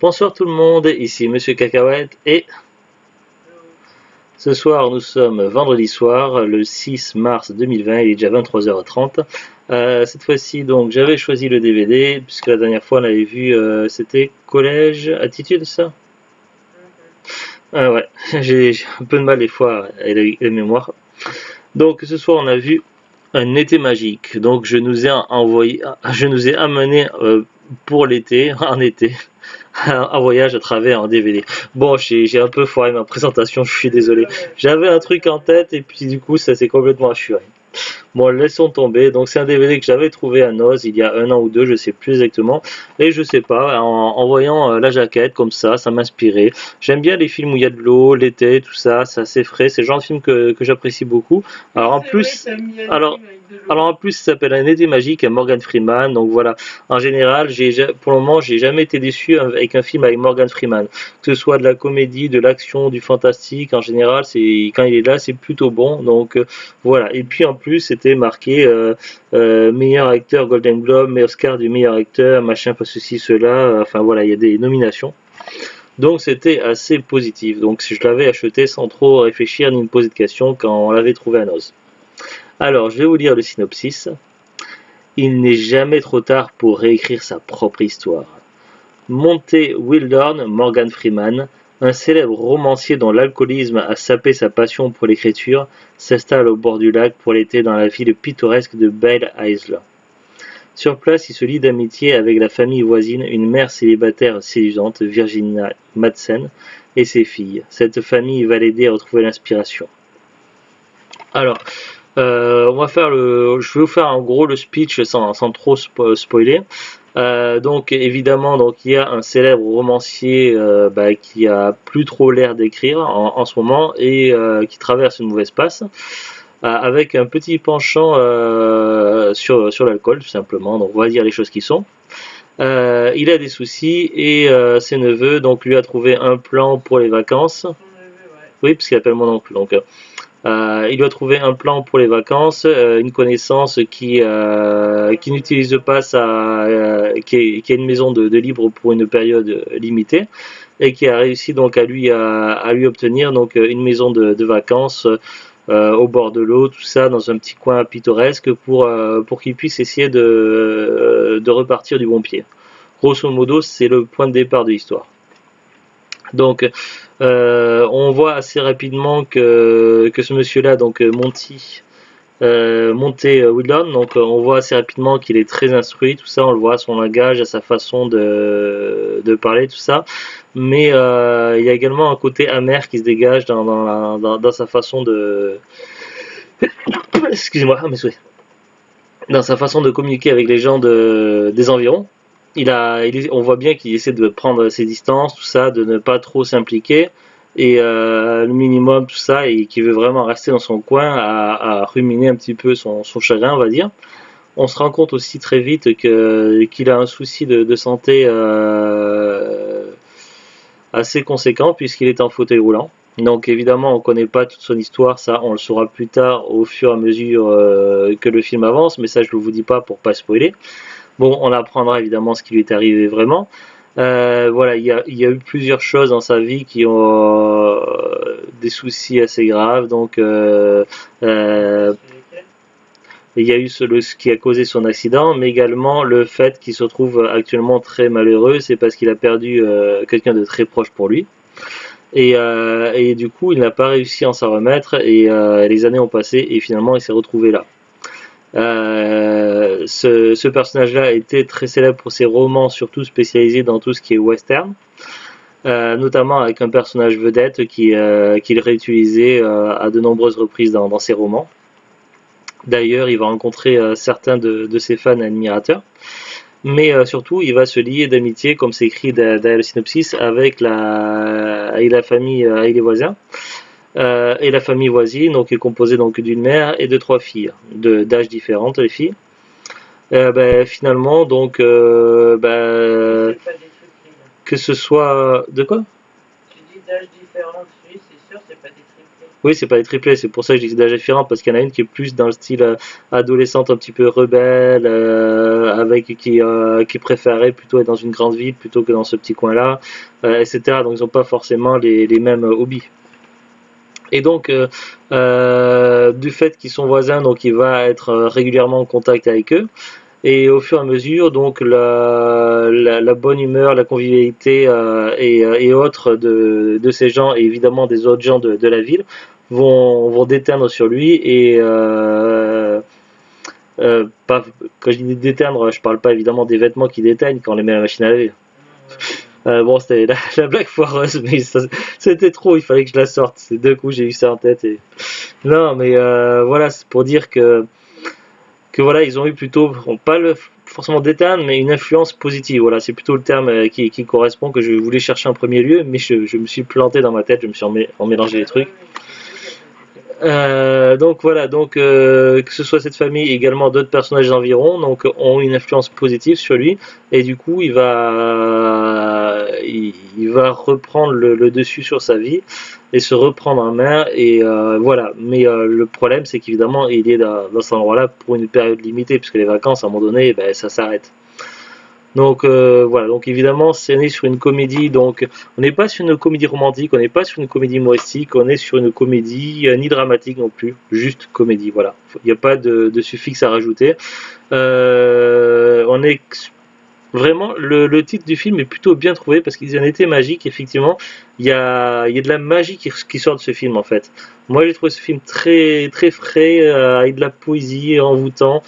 Bonsoir tout le monde, ici Monsieur Cacahuète et ce soir nous sommes vendredi soir, le 6 mars 2020, il est déjà 23h30. Cette fois-ci donc j'avais choisi le DVD puisque la dernière fois on avait vu c'était Collège Attitude ça. Ah ouais, j'ai un peu de mal des fois à la mémoire. Donc ce soir on a vu un été magique. Donc je nous ai envoyé, je nous ai amené pour l'été, en été, un voyage à travers un DVD. Bon, j'ai un peu foiré ma présentation, je suis désolé. J'avais un truc en tête et puis du coup ça s'est complètement assuré. Bon, laissons tomber. Donc, c'est un DVD que j'avais trouvé à Noz il y a un an ou deux, je sais plus exactement. Et je sais pas, en voyant la jaquette comme ça m'inspirait. J'aime bien les films où il y a de l'eau, l'été, tout ça, c'est assez frais. C'est le genre de film que j'apprécie beaucoup. Alors, en plus, alors, alors en plus, ça s'appelle Un été magique à Morgan Freeman. Donc voilà. En général, pour le moment, j'ai jamais été déçu avec un film avec Morgan Freeman. Que ce soit de la comédie, de l'action, du fantastique. En général, c'est quand il est là, c'est plutôt bon. Donc voilà. Et puis en plus, c'était marqué meilleur acteur Golden Globe, meilleur Oscar du meilleur acteur, machin, pas ceci, cela. Enfin voilà, il y a des nominations. Donc c'était assez positif. Donc je l'avais acheté sans trop réfléchir ni me poser de questions quand on l'avait trouvé à Noz. Alors je vais vous lire le synopsis. Il n'est jamais trop tard pour réécrire sa propre histoire. Monté Wildorn, Morgan Freeman, un célèbre romancier dont l'alcoolisme a sapé sa passion pour l'écriture, s'installe au bord du lac pour l'été dans la ville pittoresque de Belle Isle. Sur place, il se lie d'amitié avec la famille voisine, une mère célibataire séduisante, Virginia Madsen, et ses filles. Cette famille va l'aider à retrouver l'inspiration. Alors, je vais vous faire en gros le speech sans trop spoiler. Donc évidemment, donc il y a un célèbre romancier qui a plus trop l'air d'écrire en ce moment et qui traverse une mauvaise passe avec un petit penchant sur l'alcool tout simplement. Donc on va dire les choses qui sont. Il a des soucis et ses neveux donc lui a trouvé un plan pour les vacances. Oui, parce qu'il appelle mon oncle. Donc il doit trouver un plan pour les vacances, une connaissance qui n'utilise pas qui a une maison de libre pour une période limitée et qui a réussi donc à lui obtenir donc une maison de vacances au bord de l'eau, tout ça dans un petit coin pittoresque pour qu'il puisse essayer de repartir du bon pied. Grosso modo, c'est le point de départ de l'histoire. Donc, on voit assez rapidement que ce monsieur-là, donc Monty Wildon, donc on voit assez rapidement qu'il est très instruit, tout ça, on le voit à son langage, à sa façon de parler, tout ça. Mais il y a également un côté amer qui se dégage dans sa façon de... Excusez-moi, mes souhaits. Dans sa façon de communiquer avec les gens des environs. On voit bien qu'il essaie de prendre ses distances, tout ça, de ne pas trop s'impliquer, et le minimum, tout ça, et qui veut vraiment rester dans son coin à ruminer un petit peu son chagrin, on va dire. On se rend compte aussi très vite qu'il a un souci de santé assez conséquent, puisqu'il est en fauteuil roulant. Donc évidemment, on ne connaît pas toute son histoire, ça on le saura plus tard au fur et à mesure que le film avance, mais ça je ne vous dis pas pour pas spoiler. Bon, on apprendra évidemment ce qui lui est arrivé vraiment. Voilà, il y a eu plusieurs choses dans sa vie qui ont des soucis assez graves. Donc, il y a eu ce qui a causé son accident, mais également le fait qu'il se trouve actuellement très malheureux, c'est parce qu'il a perdu quelqu'un de très proche pour lui. Et du coup, il n'a pas réussi à s'en remettre et les années ont passé et finalement il s'est retrouvé là. Ce personnage-là était très célèbre pour ses romans, surtout spécialisés dans tout ce qui est western, notamment avec un personnage vedette qu'il réutilisait à de nombreuses reprises dans ses romans. D'ailleurs, il va rencontrer certains de ses fans et admirateurs, mais surtout, il va se lier d'amitié, comme c'est écrit derrière le synopsis, avec la famille et les voisins. Et la famille voisine, donc est composée donc d'une mère et de trois filles, d'âge différentes les filles. Finalement, donc, que ce soit de quoi? Tu dis d'âge différent, oui, c'est sûr, c'est pas des triplés. Oui, c'est pas des triplés, c'est pour ça que je dis d'âge différent, parce qu'il y en a une qui est plus dans le style adolescente, un petit peu rebelle, qui préféraient plutôt être dans une grande ville plutôt que dans ce petit coin-là, etc. Donc ils n'ont pas forcément les mêmes hobbies. Et donc, du fait qu'ils sont voisins, donc il va être régulièrement en contact avec eux. Et au fur et à mesure, donc la bonne humeur, la convivialité et autres de ces gens, et évidemment des autres gens de la ville, vont déteindre sur lui. Et quand je dis déteindre, je parle pas évidemment des vêtements qui déteignent quand on les met à la machine à laver. Bon, c'était la blague foireuse, mais c'était trop, il fallait que je la sorte. C'est deux coups, j'ai eu ça en tête. Non, mais voilà, c'est pour dire que voilà, ils ont eu plutôt, pas forcément d'éteindre, mais une influence positive. Voilà, c'est plutôt le terme qui correspond, que je voulais chercher en premier lieu, mais je me suis planté dans ma tête, je me suis mélangé les trucs. Donc voilà, que ce soit cette famille et également d'autres personnages d'environ, donc ont une influence positive sur lui, et du coup il va reprendre le dessus sur sa vie et se reprendre en main, et voilà. Mais le problème, c'est qu'évidemment il est dans cet endroit-là pour une période limitée, puisque les vacances à un moment donné, ben, ça s'arrête. Donc voilà, donc évidemment c'est né sur une comédie, donc on n'est pas sur une comédie romantique, on n'est pas sur une comédie humoristique, on est sur une comédie ni dramatique non plus, juste comédie, voilà. Il n'y a pas de suffixe à rajouter. On est vraiment, le titre du film est plutôt bien trouvé parce qu'il y a un été magique, effectivement. Il y a de la magie qui sort de ce film en fait. Moi j'ai trouvé ce film très, très frais, avec de la poésie envoûtant.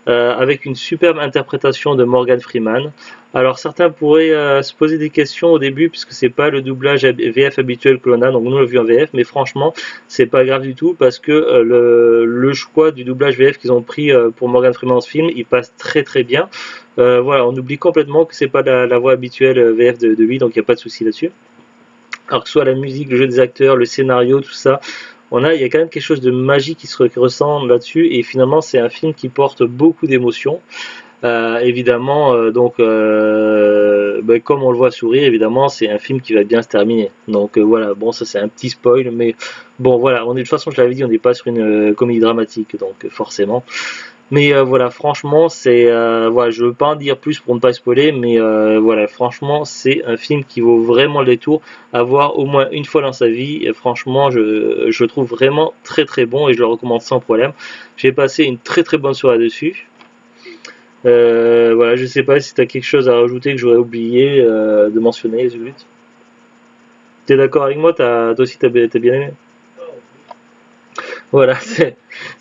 Avec une superbe interprétation de Morgan Freeman. Alors certains pourraient se poser des questions au début, puisque c'est pas le doublage VF habituel que l'on a, donc nous on l'a vu en VF, mais franchement c'est pas grave du tout, parce que le choix du doublage VF qu'ils ont pris pour Morgan Freeman dans ce film, il passe très très bien. Voilà, on oublie complètement que c'est pas la voix habituelle VF de lui, donc il n'y a pas de souci là-dessus. Alors que ce soit la musique, le jeu des acteurs, le scénario, tout ça, il y a quand même quelque chose de magique qui se ressent là-dessus, et finalement c'est un film qui porte beaucoup d'émotions. Évidemment, comme on le voit sourire, évidemment c'est un film qui va bien se terminer. Donc voilà, bon, ça c'est un petit spoil, mais bon voilà, de toute façon je l'avais dit, on n'est pas sur une comédie dramatique, donc forcément. Mais voilà, franchement, voilà, je veux pas en dire plus pour ne pas spoiler, mais voilà, franchement, c'est un film qui vaut vraiment le détour à voir au moins une fois dans sa vie. Et franchement, je le trouve vraiment très très bon, et je le recommande sans problème. J'ai passé une très très bonne soirée dessus. Voilà, je sais pas si tu as quelque chose à rajouter que j'aurais oublié de mentionner, Zulut. T'es d'accord avec moi? Toi aussi t'as bien aimé? Voilà,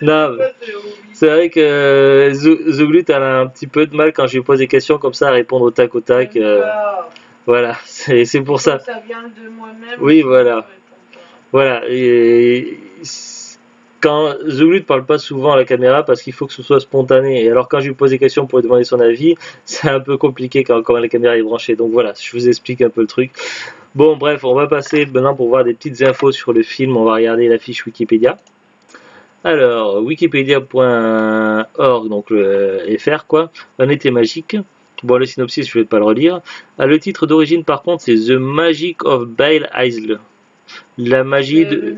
non, c'est vrai que Zouglut elle a un petit peu de mal quand je lui pose des questions comme ça à répondre au tac au tac. Voilà, c'est pour ça. Ça vient de moi-même. Oui, voilà. Voilà, et quand Zouglut parle pas souvent à la caméra parce qu'il faut que ce soit spontané. Et alors quand je lui pose des questions pour lui demander son avis, c'est un peu compliqué quand la caméra est branchée. Donc voilà, je vous explique un peu le truc. Bon, bref, on va passer maintenant pour voir des petites infos sur le film. On va regarder la fiche Wikipédia. Alors, wikipedia.org, donc FR quoi, un été magique. Bon, le synopsis, je vais pas le relire. Le titre d'origine, par contre, c'est The Magic of Belle Isle. La magie de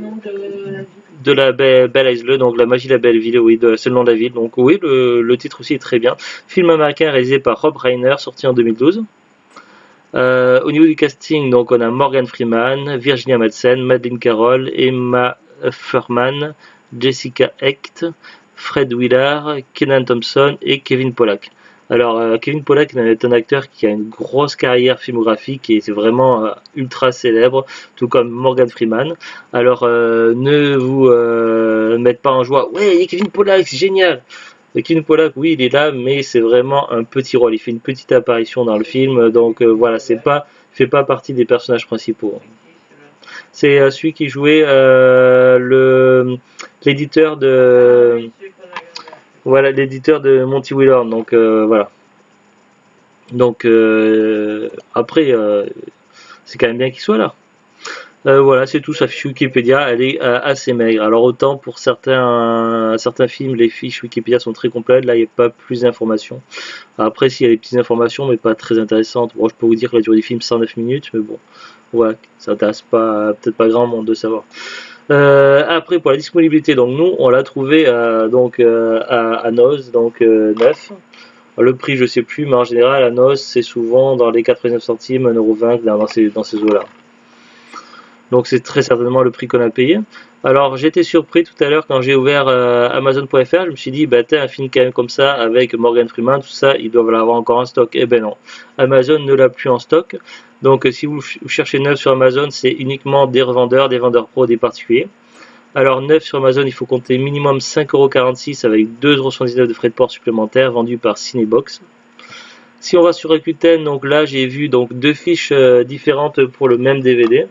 la Belle Isle, donc la magie de la belle ville, oui, c'est le nom de la ville. Donc oui, le titre aussi est très bien. Film américain réalisé par Rob Reiner, sorti en 2012. Au niveau du casting, donc on a Morgan Freeman, Virginia Madsen, Madeleine Carroll, Emma Furman, Jessica Hecht, Fred Willard, Kenan Thompson et Kevin Pollak. Alors Kevin Pollak est un acteur qui a une grosse carrière filmographique et c'est vraiment ultra célèbre, tout comme Morgan Freeman. Alors ne vous mettez pas en joie, ouais, il y a Kevin Pollak, c'est génial. Kevin Pollak, oui, il est là, mais c'est vraiment un petit rôle. Il fait une petite apparition dans le film, donc voilà, il fait pas partie des personnages principaux. C'est celui qui jouait l'éditeur de voilà, l'éditeur de Monty Wheeler. Donc voilà. Donc après c'est quand même bien qu'il soit là. Voilà, c'est tout. Sa fiche Wikipédia, elle est assez maigre. Alors autant pour certains films, les fiches Wikipédia sont très complètes. Là, il n'y a pas plus d'informations. Après, s'il y a des petites informations, mais pas très intéressantes. Bon, je peux vous dire que la durée du film, 109 minutes, mais bon, voilà, ça n'intéresse peut-être pas grand monde de savoir. Après, pour la disponibilité, donc nous, on l'a trouvé à Noz, donc 9. Le prix, je sais plus, mais en général, à Noz, c'est souvent dans les 99 centimes, 1,20 € dans ces eaux-là. Donc c'est très certainement le prix qu'on a payé. Alors j'étais surpris tout à l'heure quand j'ai ouvert Amazon.fr, je me suis dit, bah t'as un film quand même comme ça avec Morgan Freeman, tout ça, ils doivent l'avoir encore en stock. Eh ben non, Amazon ne l'a plus en stock. Donc si vous cherchez neuf sur Amazon, c'est uniquement des revendeurs, des vendeurs pro, des particuliers. Alors neuf sur Amazon, il faut compter minimum 5,46 € avec 2,79 € de frais de port supplémentaires vendus par Cinebox. Si on va sur Rakuten, donc là j'ai vu donc deux fiches différentes pour le même DVD.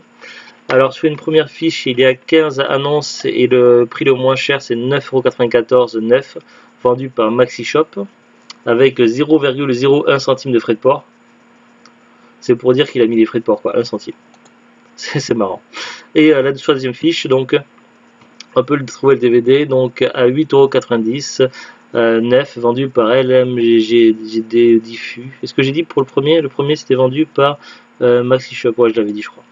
Alors sur une première fiche, il y a 15 annonces et le prix le moins cher c'est 9,94 € neuf, vendu par MaxiShop avec 0,01 centime de frais de port. C'est pour dire qu'il a mis les frais de port quoi, 1 centime. C'est marrant. Et là sur la deuxième fiche, donc on peut le trouver le DVD donc à 8,90 € neuf, vendu par LMG Diffus. Est-ce que j'ai dit pour le premier? Le premier c'était vendu par MaxiShop, ouais je l'avais dit je crois.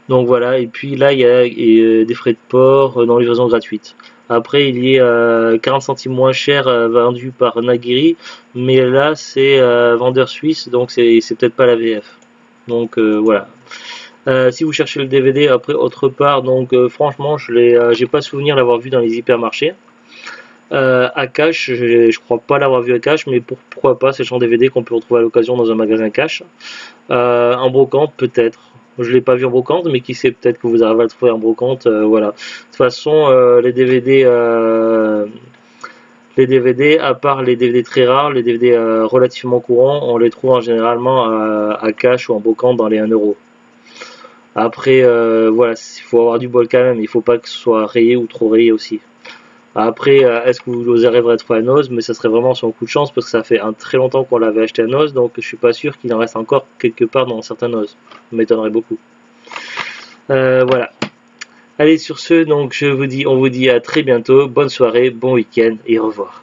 Donc voilà, et puis là il y a des frais de port dans livraison gratuite. Après il y a 40 centimes moins cher vendu par Nagiri, mais là c'est vendeur suisse, donc c'est peut-être pas la VF. Donc voilà. Si vous cherchez le DVD après autre part, donc franchement j'ai pas souvenir l'avoir vu dans les hypermarchés. À cash, je crois pas l'avoir vu à cash, mais pourquoi pas, c'est le genre DVD qu'on peut retrouver à l'occasion dans un magasin cash. En brocante peut-être. Je l'ai pas vu en brocante, mais qui sait, peut-être que vous arrivez à le trouver en brocante. Voilà. De toute façon, les DVD, à part les DVD très rares, les DVD relativement courants, on les trouve en généralement à cash ou en brocante dans les 1 €. Après, voilà, il faut avoir du bol quand même. Il faut pas que ce soit rayé ou trop rayé aussi. Après, est-ce que vous arriverez à trouver à Noz? Mais ça serait vraiment sur un coup de chance parce que ça fait un très longtemps qu'on l'avait acheté à Noz, donc je suis pas sûr qu'il en reste encore quelque part dans certains Noz. Ça m'étonnerait beaucoup. Voilà. Allez, sur ce, donc on vous dit à très bientôt, bonne soirée, bon week-end et au revoir.